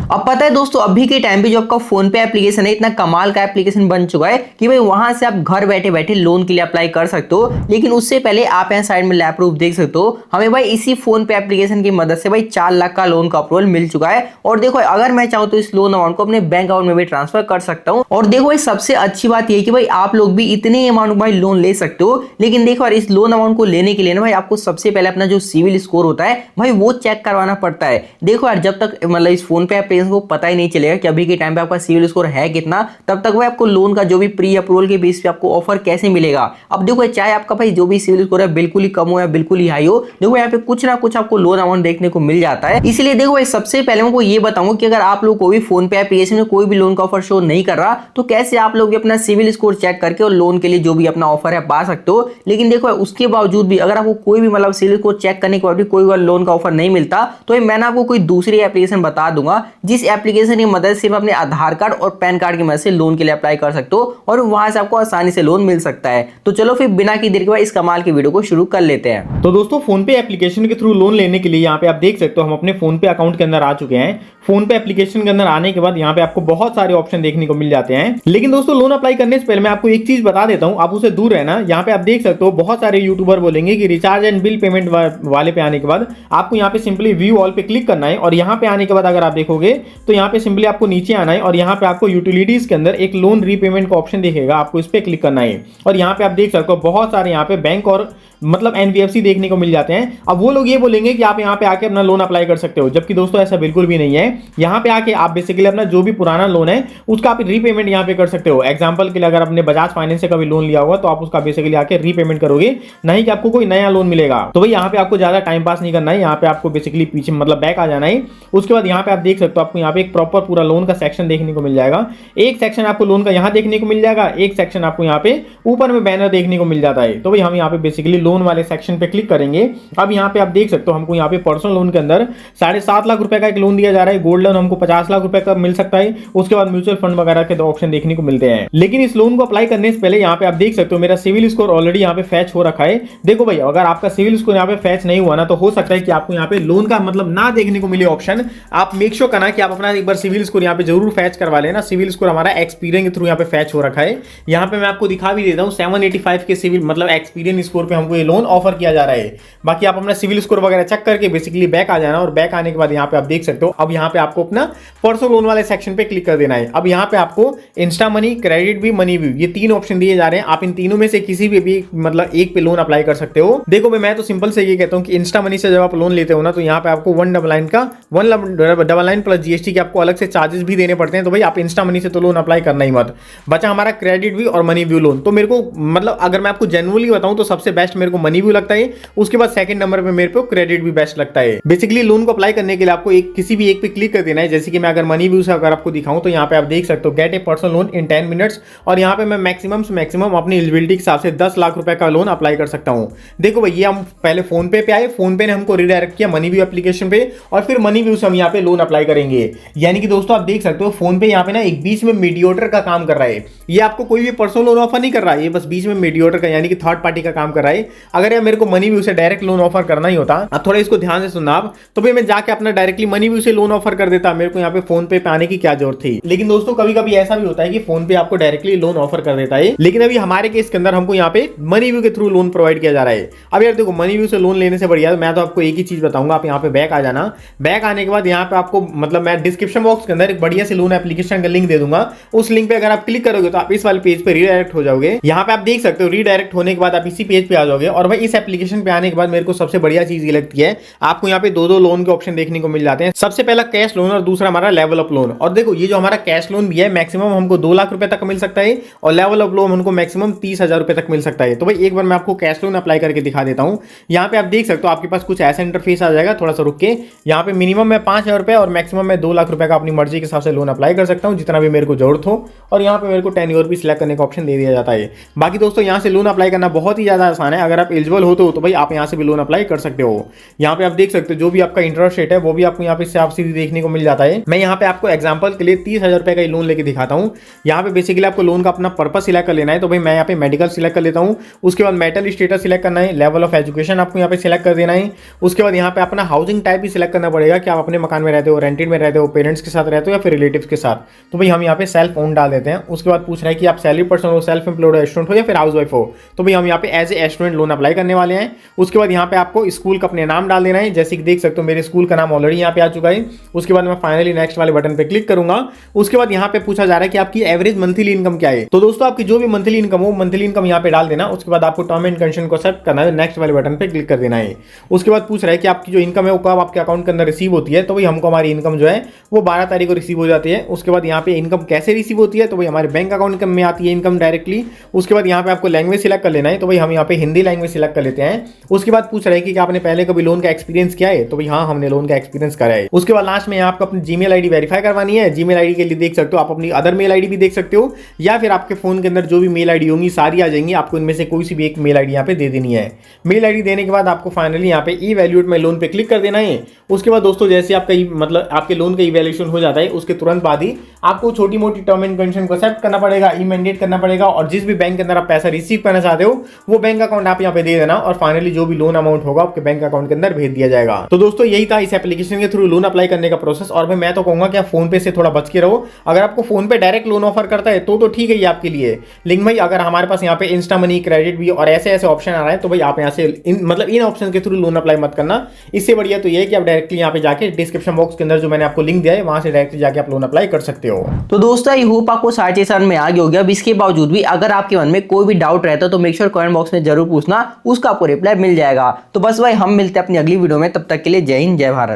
अब पता है दोस्तों, अभी के टाइम पे जो आपका फोन पे एप्लीकेशन है, इतना कमाल का एप्लीकेशन बन चुका है कि भाई वहां से आप घर बैठे बैठे लोन के लिए अप्लाई कर सकते हो। लेकिन उससे पहले आप यहाँ साइड में लैप प्रूफ देख सकते हो, हमें भाई इसी फोन पे एप्लीकेशन की मदद से भाई 4 लाख का लोन का अप्रूवल मिल चुका है। और देखो अगर मैं चाहूँ तो इस लोन अमाउंट को अपने बैंक अकाउंट में भी ट्रांसफर कर सकता हूँ। और देखो भाई सबसे अच्छी बात यह कि भाई आप लोग भी इतने अमाउंट भाई लोन ले सकते हो। लेकिन देखो यार, इस लोन अमाउंट को लेने के लिए ना भाई आपको सबसे पहले अपना जो सिविल स्कोर होता है भाई वो चेक करवाना पड़ता है। देखो यार, जब तक मतलब इस फोन पे एप्लीकेशन को पता ही नहीं चलेगा कि अभी के टाइम पे आपका सिविल स्कोर है कितना, तब तक भाई आपको लोन का जो भी प्री अप्रूवल के बेस पे आपको ऑफर कैसे मिलेगा। अब देखो चाहे आपका भाई जो भी सिविल स्कोर है बिल्कुल ही कम हो या बिल्कुल ही हाई हो, देखो यहाँ पे कुछ ना कुछ आपको लोन अमाउंट देखने को मिल जाता है। इसलिए देखो भाई सबसे पहले मैं ये बताऊंगा कि अगर आप लोग को भी फोन पे एप्लीकेशन में कोई भी लोन का ऑफर शो नहीं कर रहा, तो कैसे आप लोग अपना सिविल स्कोर चेक करके और लोन के लिए जो भी अपना ऑफर है पा सकते हो। लेकिन देखो उसके बावजूद भी अगर आपको कोई भी मतलब सिविल स्कोर चेक करने के बाद भी कोई लोन का ऑफर नहीं मिलता, तो मैंने आपको कोई दूसरी एप्लीकेशन बता दूंगा, जिस एप्लीकेशन की मदद से अपने आधार कार्ड और पैन कार्ड की मदद से लोन के लिए अप्लाई कर सकते हो और वहां से आपको आसानी से लोन मिल सकता है। तो चलो फिर बिना की देर के बाद इस कमाल की वीडियो को शुरू कर लेते हैं। तो दोस्तों फोन पे एप्लीकेशन के थ्रू लोन लेने के लिए यहाँ पे आप देख सकते हो हम अपने फोन पे अकाउंट के अंदर आ चुके हैं। फोन पे एप्लीकेशन के अंदर आने के बाद यहाँ पे आपको बहुत सारे ऑप्शन देखने को मिल जाते हैं। लेकिन दोस्तों लोन अप्लाई करने से पहले मैं आपको एक चीज बता देता हूँ, आप उसे दूर रहना। यहाँ पे आप देख सकते हो बहुत सारे यूट्यूबर बोलेंगे कि रिचार्ज एंड बिल पेमेंट वाले पे आने के बाद आपको यहाँ पे सिंपली व्यू ऑल पे क्लिक करना है। और यहाँ पे आने के बाद अगर आप देखोगे तो यहाँ पे सिंपली आपको नीचे आना है और यहाँ पे आपको यूटिलिटीज के अंदर एक लोन रीपेमेंट का ऑप्शन दिखेगा, आपको इस पे क्लिक करना है। और यहाँ पे आप देख सकते हो बहुत सारे यहाँ पे बैंक और मतलब एनबीएफसी देखने को मिल जाते हैं। अब वो लोग ये बोलेंगे कि आप यहाँ पे आके अपना लोन अप्लाई कर सकते हो, जबकि दोस्तों ऐसा बिल्कुल भी नहीं है। यहाँ पे आके आप बेसिकली अपना जो भी पुराना लोन है उसका आप रीपेमेंट यहाँ पे कर सकते हो। एग्जांपल के लिए अगर आपने बजाज फाइनेंस से कभी लोन लिया होगा तो आप उसका बेसिकली आके रीपेमेंट करोगे, नहीं कि आपको कोई नया लोन मिलेगा। तो भाई यहाँ पे आपको ज्यादा टाइम पास नहीं करना है, यहाँ पे आपको बेसिकली पीछे मतलब बैक आ जाना है। उसके बाद यहाँ पे आप देख सकते हो आपको यहाँ पे एक प्रॉपर पूरा लोन का सेक्शन देखने को मिल जाएगा। एक सेक्शन आपको लोन का यहाँ देखने को मिल जाएगा, एक सेक्शन आपको यहाँ पे ऊपर में बैनर देखने को मिल जाता है। तो भाई हम यहाँ पे बेसिकली लोन वाले सेक्शन पे क्लिक करेंगे। अब यहाँ पे आप देख सकते हो हमको यहाँ पे पर्सनल लोन के अंदर 7.5 लाख रुपए का एक लोन दिया जा रहा है। गोल्ड लोन हमको 50 लाख रुपए का मिल सकता है। उसके बाद म्यूचुअल फंड वगैरह के 2 ऑप्शन देखने को मिलते हैं। लेकिन इस लोन को अप्लाई करने से पहले यहाँ पे आप देख सकते हो मेरा सिविल स्कोर ऑलरेडी यहाँ पे फैच हो रखा है। देखो भाई अगर आपका सिविल स्कोर यहाँ पे फैच नहीं हुआ ना, तो हो सकता है कि आपको यहाँ पे लोन का मतलब ना देखने को मिले ऑप्शन। आप मेक श्योर करना कि आप अपना एक बार सिविल स्कोर यहाँ पे जरूर फैच करवा लेना। सिविल स्कोर हमारा एक्सपीरियंस के थ्रू यहाँ पे फैच हो रखा है। यहाँ पे मैं आपको दिखा भी देता हूँ 785 के सिविल मतलब एक्सपीरियंस स्कोर पे हमको ये लोन ऑफर किया जा रहा है। बाकी आप अपना सिविल स्कोर वगैरह चेक करके बेसिकली बैक आ जाना। और बैक आने के बाद यहाँ पे आप देख सकते हो अब यहाँ पे आपको अपना पर्सनल लोन वाले सेक्शन पे क्लिक कर देना है। अब यहाँ पे आपको इंस्टा मनी, क्रेडिट भी, मनी भी, ये 3 ऑप्शन दिए जा रहे हैं। आप इन तीनों में से किसी भी मतलब एक पे लोन अप्लाई कर सकते हो। देखो मैं तो सिंपल से ये कहता हूँ कि इंस्टा मनी से जब आप लोन लेते हो ना, तो यहाँ पे आपको 199 प्लस जीएसटी के आपको अलग से चार्जेस भी देने पड़ते हैं। तो भाई आप इंस्टा मनी से तो लोन अप्लाई करना ही मत। बचा हमारा क्रेडिट भी और मनी व्यू लोन। तो मेरे को मतलब अगर मैं आपको जेन्युइनली बताऊं तो सबसे बेस्ट मेरे को मनी व्यू लगता है। उसके बाद सेकंड नंबर पे मेरे को क्रेडिट भी बेस्ट लगता है। बेसिकली लोन को अप्लाई करने के लिए आपको किसी भी एक पे क्लिक कर देना है। जैसे कि मैं अगर मनी व्यू से अगर आपको दिखाऊं तो यहाँ पे आप देख सकते हो gate A personal loan in 10 minutes. और यहाँ पे मैं मैक्सिमम से मैक्सिमम अपनी एलिजिबिलिटी के हिसाब से 10 लाख रुपए का लोन अप्लाई कर सकता हूँ। देखो भाई ये हम पहले फोन पे आए, फोन पे ने हमको रिडायरेक्ट किया मनी व्यू एप्लीकेशन पे और फिर मनी व्यू से हम यहाँ पे लोन अप्लाई करेंगे। यानी कि दोस्तों आप देख सकते हो फोन पे यहाँ पे ना एक बीच में मीडिएटर का काम कर रहा है। ये आपको कोई भी पर्सनल लोन ऑफर नहीं कर रहा है, ये बस बीच में मीडिएटर का यानी कि थर्ड पार्टी का काम कर रहा है। अगर यार मेरे को मनी व्यू से डायरेक्ट लोन ऑफर करना ही होता, अब थोड़ा इसको ध्यान से सुनना आप, तो भाई मैं जाके अपना डायरेक्टली मनी व्यू से लोन ऑफर कर देता। मेरे को यहाँ पे फोन पे आने की क्या जरूरत थी। लेकिन दोस्तों कभी कभी ऐसा भी होता है कि फोन पे आपको डायरेक्टली लोन ऑफर कर देता है। लेकिन अभी हमारे केस के अंदर हमको यहाँ पे मनी व्यू के थ्रू लोन प्रोवाइड किया जा रहा है। अब यार देखो मनी व्यू से लोन लेने से बढ़िया मैं तो आपको एक ही चीज बताऊंगा, आप यहाँ पे बैक आ जाना। बैक आने के बाद यहाँ पे आपको मतलब मैं डिस्क्रिप्शन बॉक्स के अंदर एक बढ़िया से लोन एप्लीकेशन का लिंक दे दूंगा। उस लिंक पे अगर आप क्लिक करोगे तो आप इस वाले पेज पे रीडायरेक्ट हो जाओगे। यहाँ पे आप देख सकते हो रीडायरेक्ट होने के बाद आप इसी पेज पे आ जाओगे। और भाई इस एप्लीकेशन पे आने के बाद मेरे को सबसे बढ़िया चीज ये लगती है, आपको यहाँ पे 2 लोन के ऑप्शन देखने को मिल जाते हैं। सबसे पहला कैश लोन और दूसरा हमारा लेवल अप लोन। और देखो ये जो हमारा कैश लोन भी है मैक्सिमम हमको 2 लाख रुपए तक मिल सकता है और लेवल अप लोन हमको मैक्सिमम 30,000 रुपए तक मिल सकता है। तो भाई एक बार मैं आपको कैश लोन अप्लाई करके दिखा देता हूँ। यहाँ पे आप देख सकते हो आपके पास कुछ ऐसा इंटरफेस आ जाएगा। थोड़ा सा रुक के यहाँ पे मिनिमम मैं 5,000 रुपए और मैक्सिमम मैं 2 लाख रुपए का अपनी मर्जी के हिसाब से लोन अप्लाई कर सकता हूँ, जितना भी मेरे को जरूरत हो। और यहाँ पे मेरे को 10 ईयर भी सिलेक्ट करने का ऑप्शन दे दिया जाता है। बाकी दोस्तों यहाँ से लोन अप्लाई करना बहुत ही ज्यादा आसान है। अगर अगर आप एलिजिबल होते हो तो भाई आप यहाँ से भी लोन अप्लाई कर सकते हो। यहाँ पे आप देख सकते हो जो भी आपका इंटरेस्ट रेट है वो भी आपको यहाँ पे साफ सीधी देखने को मिल जाता है। मैं यहाँ पे आपको एग्जांपल के लिए 30,000 रुपए का लोन लेके दिखाता हूँ। यहाँ पे बेसिकली आपको लोन का अपना पर्पस सिलेक्ट कर लेना है। तो भाई मैं यहाँ पे मेडिकल सिलेक्ट कर लेता हूँ। उसके बाद मेटल स्टेटस सिलेक्ट करना है, लेवल ऑफ एजुकेशन आपको यहाँ पे सिलेक्ट कर देना है। उसके बाद यहाँ पे अपना हाउसिंग टाइप भी सिलेक्ट करना पड़ेगा कि आप अपने मकान में रहते हो, रेंटेड में रहते हो, पेरेंट्स के साथ रहते हो या फिर रिलेटिव्स के साथ। तो भाई हम यहाँ पे सेल्फ ओन डाल देते हैं। उसके बाद पूछ रहा है कि आप सैलरी पर्सन हो, सेल्फ एम्प्लॉयड हो, स्टूडेंट हो या फिर हाउस वाइफ हो। तो भाई हम यहाँ पे as a student loan apply करने वाले हैं। उसके बाद यहाँ पे आपको स्कूल का अपने नाम डाल देना है। जैसे कि देख सकते हो मेरे स्कूल का नाम ऑलरेडी यहाँ पे आ चुका है। उसके बाद मैं फाइनली नेक्स्ट वाले बटन पे क्लिक करूंगा। उसके बाद यहाँ पे पूछा जा रहा है कि आपकी एवरेज मंथली इनकम क्या है। तो दोस्तों आपकी जो भी मंथली इनकम हो, मंथली इनकम यहाँ पे डाल देना। उसके बाद आपको टर्म एंड कंडीशन को एक्सेप्ट करना है, नेक्स्ट वाले बटन पे क्लिक कर देना है। उसके बाद पूछ रहा है कि आपकी जो इनकम है वो कब आपके अकाउंट के अंदर रिसीव होती है। तो भाई हमको हमारी इनकम जो है वो 12 तारीख को रिसीव हो जाती है। उसके बाद यहाँ पे इनकम कैसे रिसीव होती है, तो भाई हमारे बैंक अकाउंट में आती है इनकम डायरेक्टली। उसके बाद यहाँ पे आपको लैंग्वेज सिलेक्ट कर लेना है। तो भाई हम यहाँ पे हिंदी लैंग्वेज सिलेक्ट कर लेते हैं। उसके बाद पूछ रहा है कि आपने पहले कभी लोन का एक्सपीरियंस किया है। तो भाई हाँ, हमने लोन का एक्सपीरियंस करा है। उसके बाद लास्ट में आपको अपनी जीमेल आईडी वेरीफाई करवानी है। जीमेल आईडी के लिए देख सकते हो आप अपनी अदर मेल आईडी भी देख सकते हो, या फिर आपके फोन के अंदर जो भी मेल आईडी होंगी सारी आ जाएंगी। आपको इनमें से कोई सी भी एक मेल आईडी यहाँ पे दे देनी है। मेल आईडी देने के बाद आपको फाइनली यहाँ पे इवैल्यूएट माय लोन पे क्लिक कर देना है। उसके बाद दोस्तों जैसे आपका मतलब आपके लोन का इवैल्यूएशन हो जाता है उसके तुरंत बाद ही आपको छोटी मोटी टर्म एंड कंडीशन को एक्सेप्ट करना पड़ेगा, इमेंडेट करना पड़ेगा, और जिस भी बैंक के अंदर आप पैसा रिसीव करना चाहते हो वो बैंक अकाउंट आप यहाँ पे दे देना, और फाइनली जो भी लोन अमाउंट होगा आपके बैंक अकाउंट के अंदर भेज दिया जाएगा। तो दोस्तों यही था इस एप्लीकेशन के थ्रू लोन अप्लाई करने का प्रोसेस। और मैं तो कहूंगा कि आप फोन पे से थोड़ा बच के रहो। अगर आपको फोन पे डायरेक्ट लोन ऑफर करता है तो ठीक है ये आपके लिए, लेकिन भाई अगर हमारे पास यहाँ पे इंस्टा मनी, क्रेडिट भी और ऐसे ऐसे ऑप्शन आ रहा है तो भाई आप यहाँ से इन ऑप्शन के थ्रू लोन अप्लाई मत करना। इससे बढ़िया तो ये है कि आप डायरेक्टली यहाँ पे जाके डिस्क्रिप्शन बॉक्स के अंदर जो मैंने आपको लिंक दिया है वहां से डायरेक्टली जाके आप लोन अप्लाई कर सकते हो। तो दोस्तों आई होप आपको सारी चीजें समझ में आ गई होगी। अब इसके बावजूद भी अगर आपके मन में कोई भी डाउट रहता है तो मेक श्योर कमेंट बॉक्स में जरूर पूछना, उसका आपको रिप्लाई मिल जाएगा। तो बस भाई हम मिलते हैं अपनी अगली वीडियो में, तब तक के लिए जय हिंद जय भारत।